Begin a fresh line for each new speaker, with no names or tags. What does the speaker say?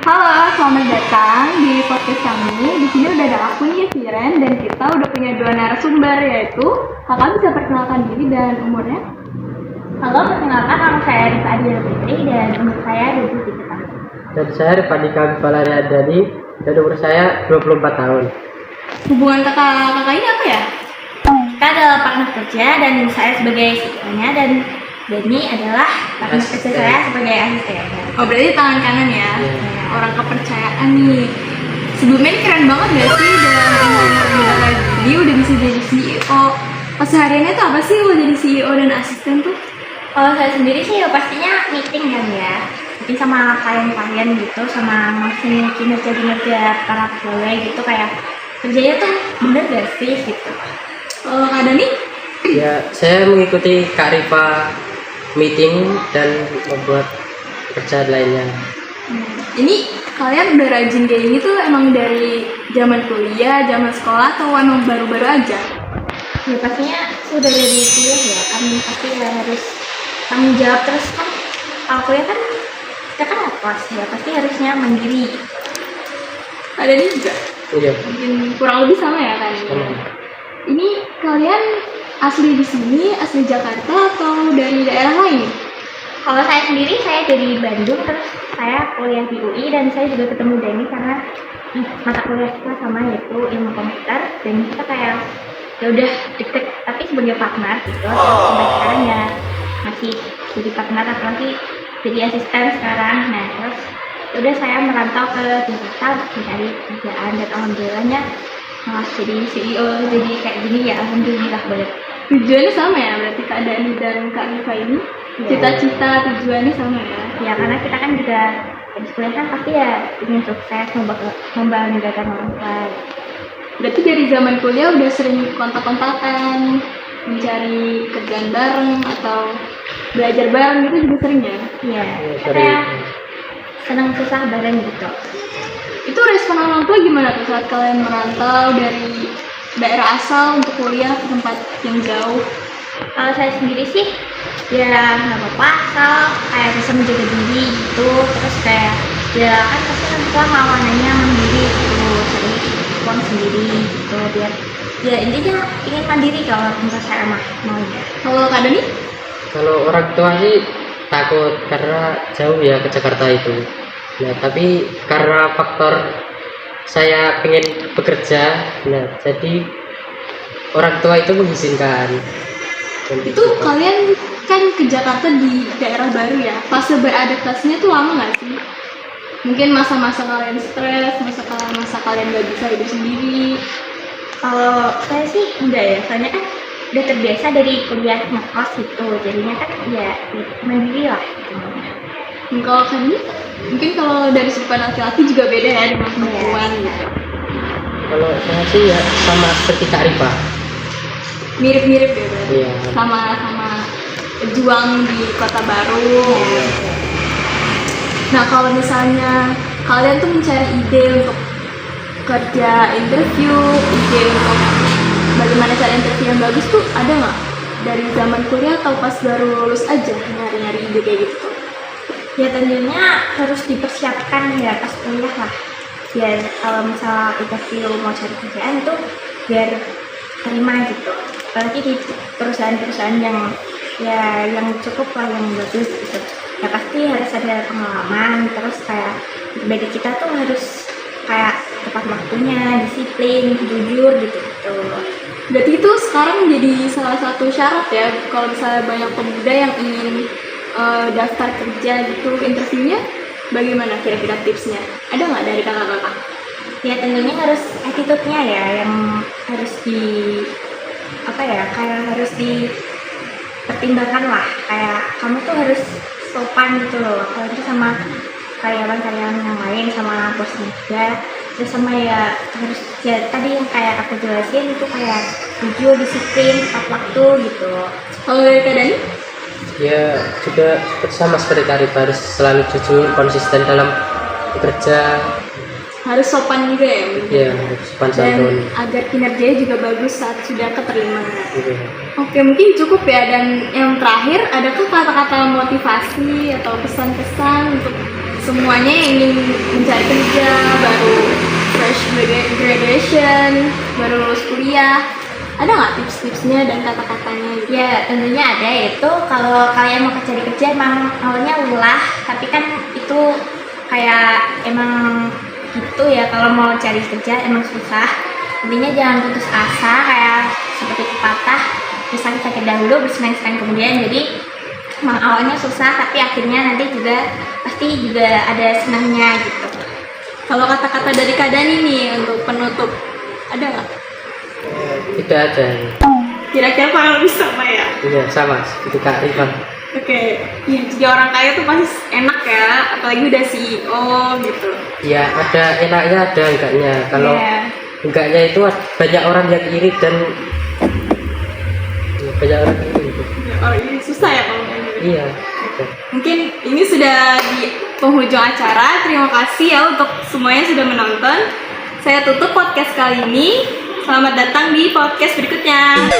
Halo, selamat datang di podcast kami. Di sini udah ada aku nih, Firen, dan kita udah punya dua narasumber, yaitu kakak bisa perkenalkan diri dan umurnya.
Halo, perkenalkan nama saya Rita Adila Fitri dan umur saya 23 tahun.
Dan saya Rifandika Bipalari Adani dan umur saya 24 tahun.
Hubungan kakak ini apa ya?
Kita adalah partner kerja dan saya sebagai CEO-nya dan Dani adalah partner kerja saya sebagai asisten.
Oh, berarti tangan kanan ya?
Iya.
Orang kepercayaan nih. Sebelumnya ini keren banget gak sih dalam umur muda kayak gini udah bisa jadi CEO. Kesehariannya tuh apa sih lo jadi CEO dan asisten tuh?
Kalau saya sendiri sih ya pastinya meeting kan ya. Meeting sama klien-klien gitu, sama ngasih kinerja-kinerja para pegawai gitu kayak kerjanya tuh bener gak sih gitu.
Kak Dani?
Ya, saya mengikuti Kak Rifa meeting dan membuat kerjaan lainnya.
Ini kalian udah rajin kayak gini tuh emang dari zaman kuliah, zaman sekolah atau emang baru-baru aja?
Ya pastinya sudah dari kuliah ya, kan pasti ya harus tanggung jawab terus kan. Kalau kuliah kan kita kan ngekos ya, pasti harusnya mandiri.
Ada nih juga?
Iya.
Mungkin kurang lebih sama ya kan?
Sama.
Ini kalian asli di sini, asli Jakarta atau dari daerah lain?
Kalau saya sendiri saya dari Bandung, terus saya kuliah di UI dan saya juga ketemu Dani karena mata kuliah kita sama yaitu ilmu komputer dan kita kayak ya udah deket tapi sebagai partner gitu. Terus sampai sekarang ya masih jadi partner apalagi jadi asisten sekarang. Nah terus ya udah saya merantau ke Jakarta untuk mencari kerjaan dan alhamdulillahnya malah jadi CEO jadi kayak gini ya, alhamdulillah banget.
Tujuannya sama ya berarti Kak Dani dan Kak Rifa ini?
Iya.
Cita-cita tujuannya sama ya?
Ya karena kita kan juga habis kuliah kan pasti ya ingin sukses membanggakan orang tua.
Berarti dari zaman kuliah udah sering kontak-kontakan, mencari kerjaan bareng atau belajar bareng gitu juga sering ya?
Iya,
Ya,
kayak senang susah bareng gitu.
Itu respon orang tua gimana tuh saat kalian merantau dari daerah asal untuk kuliah ke tempat yang jauh?
Kalau saya sendiri sih ya nggak apa-apa asal kayak bisa menjaga diri gitu, terus kayak ya kan pasti orang tua mau anaknya mandiri gitu, cari uang sendiri gitu biar ya intinya ingin mandiri kalau menurut saya mah maunya.
Kalau Kak Dani?
Kalau orang tua sih takut karena jauh ya ke Jakarta itu. Nah, tapi karena faktor saya pengen bekerja, nah jadi orang tua itu mengizinkan. Dan
Itu kalian kan ke Jakarta di daerah baru ya, fase beradaptasinya tuh lama nggak sih? Mungkin masa-masa kalian stres, masa kalian nggak bisa hidup sendiri.
Kalau saya sih enggak ya, soalnya kan udah terbiasa dari kuliah ngekos gitu, jadinya kan ya mandiri lah gitu.
Kalau Kak Dani, mungkin kalau dari sudut pandang laki-laki juga beda ya dengan perempuan gitu.
kalau saya sih ya sama seperti Kak Rifa.
Mirip-mirip ya berarti.
Iya.
Sama-sama berjuang di kota baru. Nah kalau misalnya kalian tuh mencari ide untuk kerja interview, ide untuk bagaimana cara interview yang bagus tuh ada nggak? Dari zaman kuliah atau pas baru lulus aja nyari-nyari ide kayak gitu?
Ya tentunya harus dipersiapkan ya pas kuliah lah. Biar kalau misal interview mau cari kerjaan itu biar terima gitu. Apalagi di perusahaan-perusahaan yang ya yang cukup lah yang bagus gitu. Ya pasti harus ada pengalaman, terus kayak beda kita tuh harus kayak tepat waktunya, disiplin, jujur gitu.
Berarti itu sekarang jadi salah satu syarat ya kalau misalnya banyak pemuda yang ingin daftar kerja gitu, interviewnya bagaimana kira-kira tipsnya? Ada nggak dari kakak-kakak?
Ya tentunya harus attitude-nya ya yang harus di apa ya kayak harus dipertimbangkan lah, kayak kamu tuh harus sopan gitu loh apalagi sama karyawan-karyawan yang lain, sama bosnya juga, terus sama ya harus ya tadi yang kayak aku jelasin itu kayak jujur, disiplin, tepat waktu gitu.
Kalau dari Kak Dani?
Ya juga sama seperti Kak Rifa, harus selalu jujur, konsisten dalam bekerja.
Harus sopan juga ya mungkin.
Ya, harus sopan
Dan
santun.
agar kinerjanya juga bagus saat sudah keterima.
Gitu.
Oke, mungkin cukup ya. Dan yang terakhir, adakah kata-kata motivasi atau pesan-pesan untuk semuanya yang ingin mencari kerja, baru fresh graduation, baru lulus kuliah, ada nggak tips-tipsnya dan kata-katanya gitu?
Ya tentunya ada, yaitu kalau kalian mau cari kerja emang awalnya lelah, tapi kan itu kayak emang gitu ya, kalau mau cari kerja emang susah. Intinya jangan putus asa, kayak seperti pepatah, pisang sakit dahulu bersenang-senang kemudian. Jadi emang awalnya susah, tapi akhirnya nanti juga pasti juga ada senangnya gitu.
Kalau kata-kata dari Kak Dani nih untuk penutup, ada nggak?
Tidak ada.
Kira-kira kurang lebih sama ya?
Iya sama seperti Kak Rifan.
Oke, ya jadi orang kaya tuh pasti enak ya, apalagi udah CEO gitu.
Ya ada enaknya ada enggaknya. Kalau
Iya.
enggaknya itu banyak orang yang iri dan banyak orang iri.
Oh ini susah ya kalau kayak gitu.
Iya. Ada.
Mungkin ini sudah di penghujung acara. Terima kasih ya untuk semuanya sudah menonton. Saya tutup podcast kali ini. Selamat datang di podcast berikutnya.